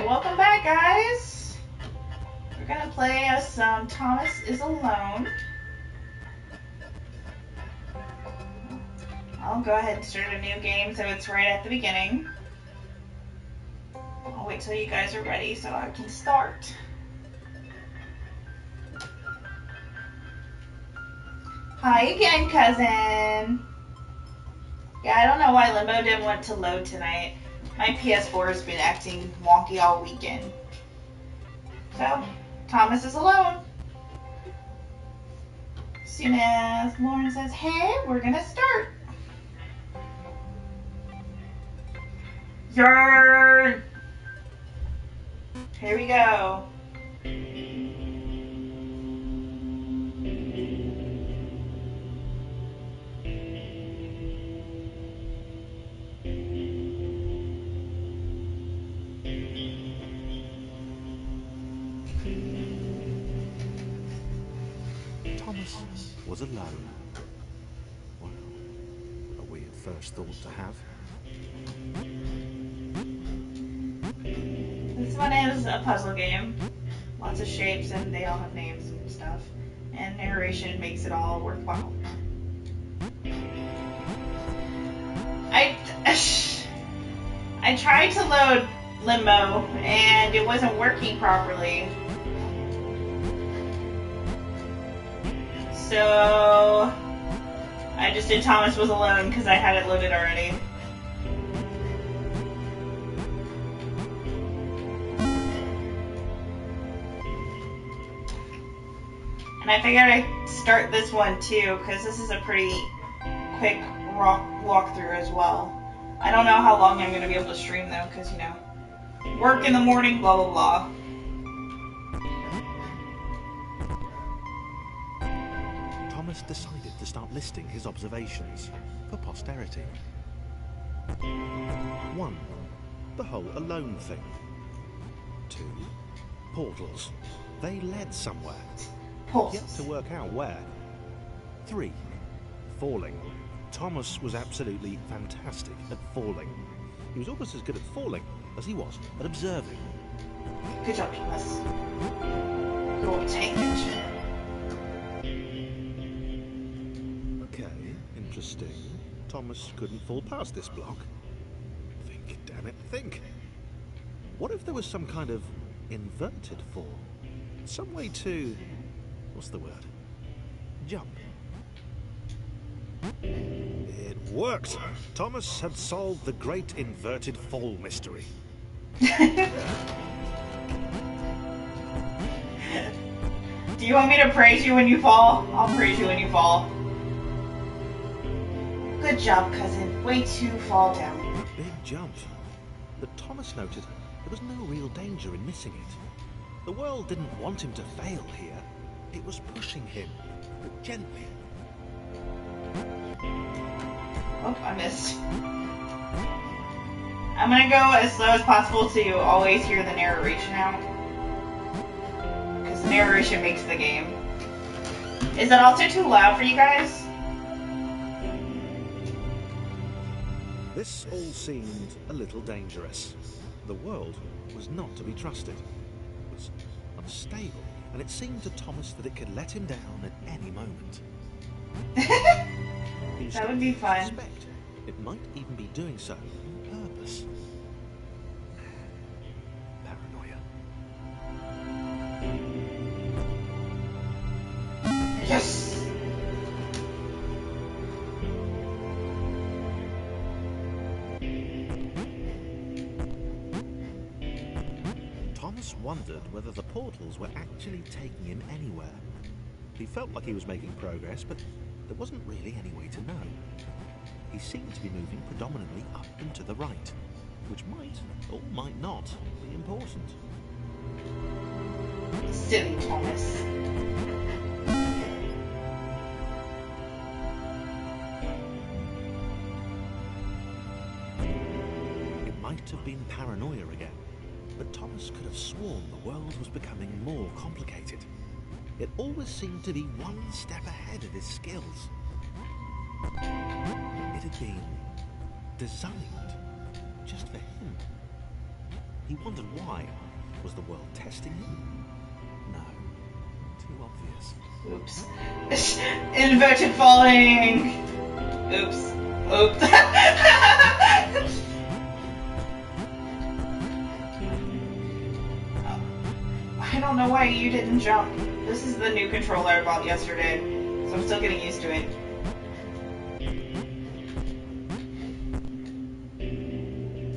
welcome back, guys. We're gonna play as Thomas is Alone. I'll go ahead and start a new game so it's right at the beginning. I'll wait till you guys are ready so I can start. Hi again, cousin. Yeah, I don't know why Limbo didn't want to load tonight. My PS4 has been acting wonky all weekend. So, Thomas is alone. As soon as Lauren says, hey, we're gonna start. Yarn! Here we go. Thomas was alone. Well, a weird first thought to have. This one is a puzzle game. Lots of shapes and they all have names and stuff. And narration makes it all worthwhile. I tried to load Limbo and it wasn't working properly. So I just did Thomas was Alone because I had it loaded already. And I figured I'd start this one too because this is a pretty quick walkthrough as well. I don't know how long I'm going to be able to stream though because, you know, work in the morning, blah blah blah. Thomas decided to start listing his observations for posterity. 1. The whole alone thing. 2. Portals. They led somewhere. Yet to work out where. 3. Falling. Thomas was absolutely fantastic at falling. He was almost as good at falling as he was at observing. Good job, Thomas. You'll take it. Okay, interesting. Thomas couldn't fall past this block. Think, damn it, think. What if there was some kind of inverted fall? Some way to... what's the word? Jump. It worked! Thomas had solved the great inverted fall mystery. Do you want me to praise you when you fall? I'll praise you when you fall. Good job, cousin. Way to fall down. Big jump. But Thomas noted there was no real danger in missing it. The world didn't want him to fail here. It was pushing him, but gently. Oh, I missed. I'm gonna go as slow as possible to always hear the narration out. Because the narration makes the game. Is that also too loud for you guys? This all seemed a little dangerous. The world was not to be trusted. It was unstable, and it seemed to Thomas that it could let him down at any moment. That would be fun. Suspect it might even be doing so on purpose. Paranoia. Yes! Thomas wondered whether the portals were actually taking him anywhere. He felt like he was making progress, but there wasn't really any way to know. He seemed to be moving predominantly up and to the right, which might, or might not, be important. Silly Thomas. It might have been paranoia again, but Thomas could have sworn the world was becoming more complicated. It always seemed to be one step ahead of his skills. It had been designed just for him. He wondered why. Was the world testing him? No. Too obvious. Oops. Inverted falling! Oops. Oops. I don't know why you didn't jump. This is the new controller I bought yesterday, so I'm still getting used to it.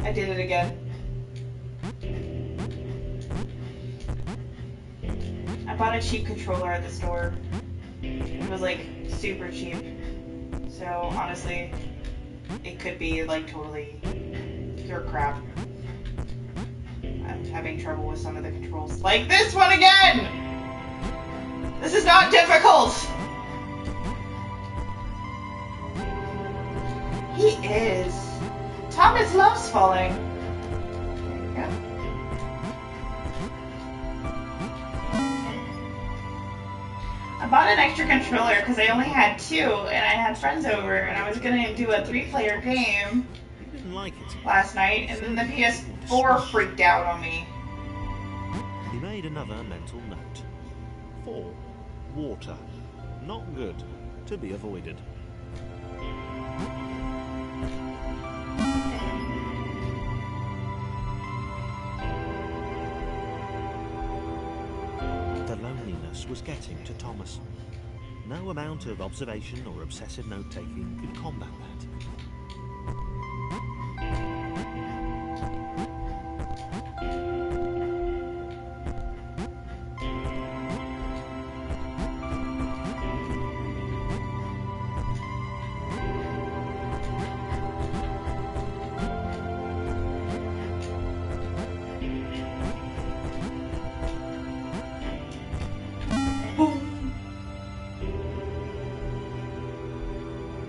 I did it again. I bought a cheap controller at the store. It was like super cheap. So honestly, it could be like totally pure crap. I'm having trouble with some of the controls. Like this one again! This is not difficult! He is. Thomas loves falling. There you go. I bought an extra controller because I only had 2 and I had friends over and I was going to do a 3-player game last night and then the PS4 freaked out on me. He made another mental note. 4. Water. Not good. To be avoided. The loneliness was getting to Thomas. No amount of observation or obsessive note-taking could combat that.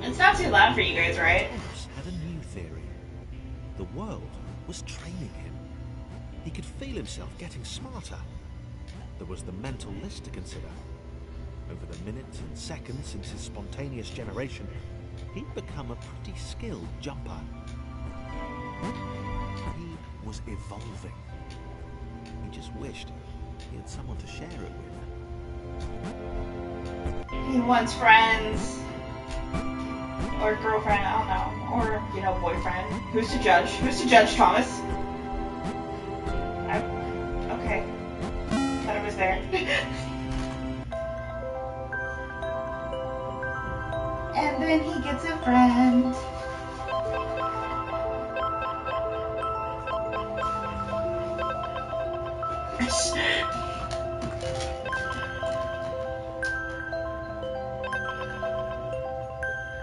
It's not too loud for you guys, right? Thomas had a new theory. The world was training him. He could feel himself getting smarter. There was the mental list to consider. Over the minutes and seconds since his spontaneous generation, he'd become a pretty skilled jumper. He was evolving. He just wished he had someone to share it with. He wants friends. Or girlfriend, I don't know. Or, you know, boyfriend. Who's to judge? Who's to judge, Thomas? Okay. Thought it was there. And then he gets a friend.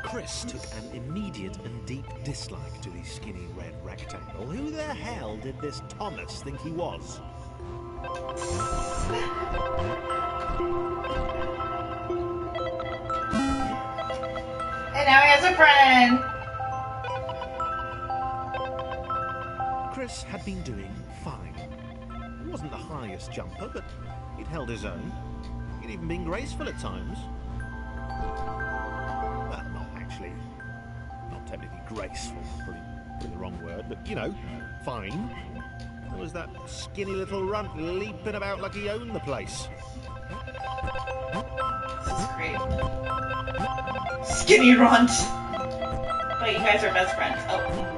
Chris took an immediate and deep dislike to the skinny red rectangle. Who the hell did this Thomas think he was? And now he has a friend. Chris had been doing fine. He wasn't the highest jumper, but he'd held his own. He'd even been graceful at times. Well, not technically graceful, probably the wrong word, but you know, fine. There was that skinny little runt leaping about like he owned the place. This is great. Skinny runt. But you guys are best friends. Oh.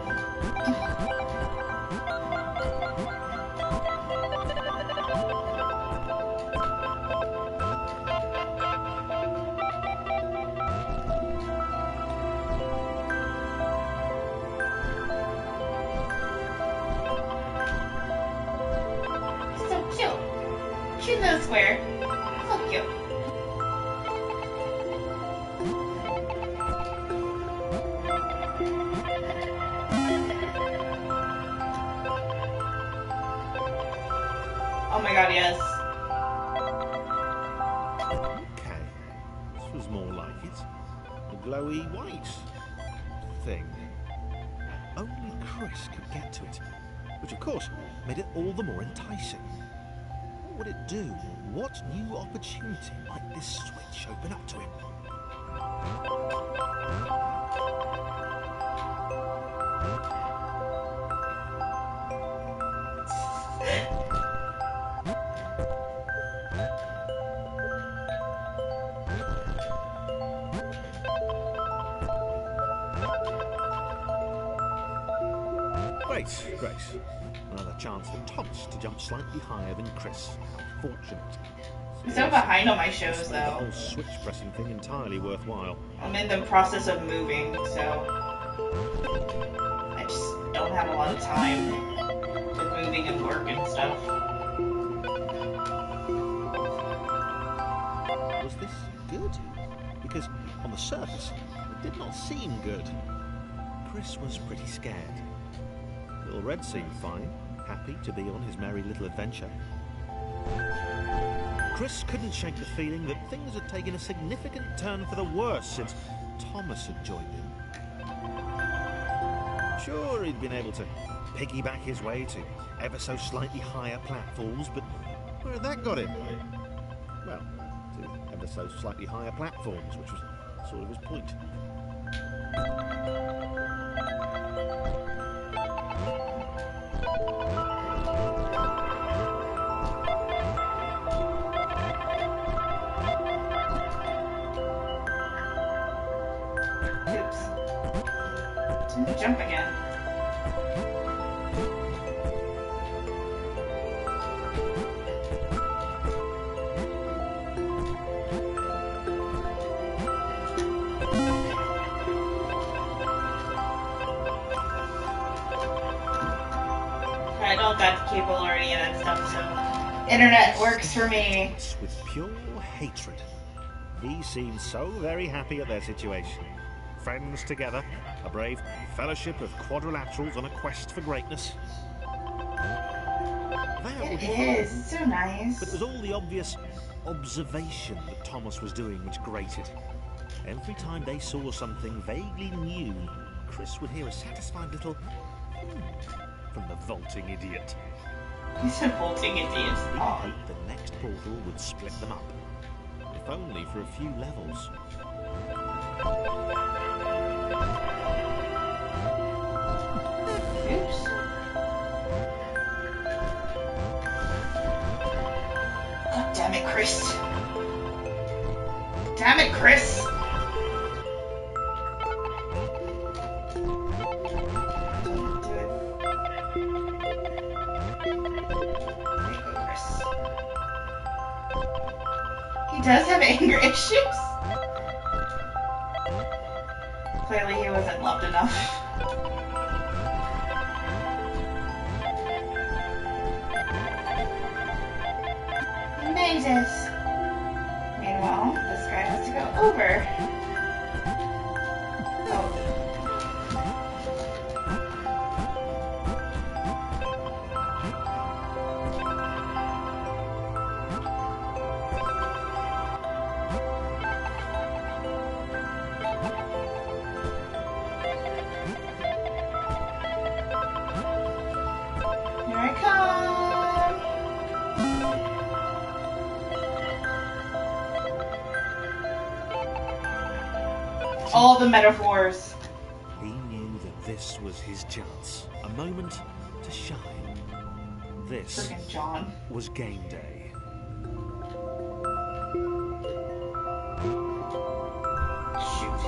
Cute little square. So cute. Oh my god, yes. Okay. This was more like it. The glowy white thing. Only Chris could get to it, which of course made it all the more enticing. What would it do? What new opportunity might this switch open up to him? Great. Another chance for Thomas to jump slightly higher than Chris. How fortunate. I'm so behind on my shows, though. The whole switch pressing thing entirely worthwhile. I'm in the process of moving, so I just don't have a lot of time with moving and work and stuff. Was this good? Because on the surface, it did not seem good. Chris was pretty scared. Little Red seemed fine, happy to be on his merry little adventure. Chris couldn't shake the feeling that things had taken a significant turn for the worse since Thomas had joined him. Sure, he'd been able to piggyback his way to ever so slightly higher platforms, but where had that got him? Well, to ever so slightly higher platforms, which was sort of his point. Jump again. I don't got the cable or any of that stuff, so internet works for me. With pure hatred. He seemed so very happy at their situation. Friends together, a brave fellowship of quadrilaterals on a quest for greatness. It is. It's so nice. But it was all the obvious observation that Thomas was doing which grated. Every time they saw something vaguely new, Chris would hear a satisfied little from the vaulting idiot. He's a vaulting idiot. He hoped the next portal would split them up, if only for a few levels. Oops. God damn it, Chris. Damn it, Chris. He does have anger issues. Clearly he wasn't loved enough. He made it. Meanwhile, this guy has to go over. Oh. Here I come! All the metaphors. He knew that this was his chance. A moment to shine. This Freaking John. was game day. Shoot.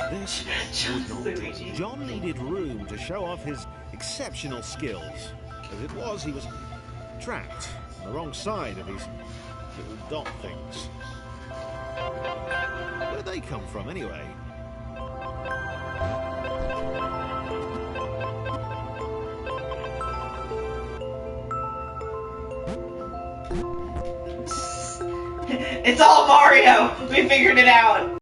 This would not do. John needed room to show off his exceptional skills. As it was, he was trapped on the wrong side of these little dot things. Where did they come from, anyway? It's all Mario! We figured it out!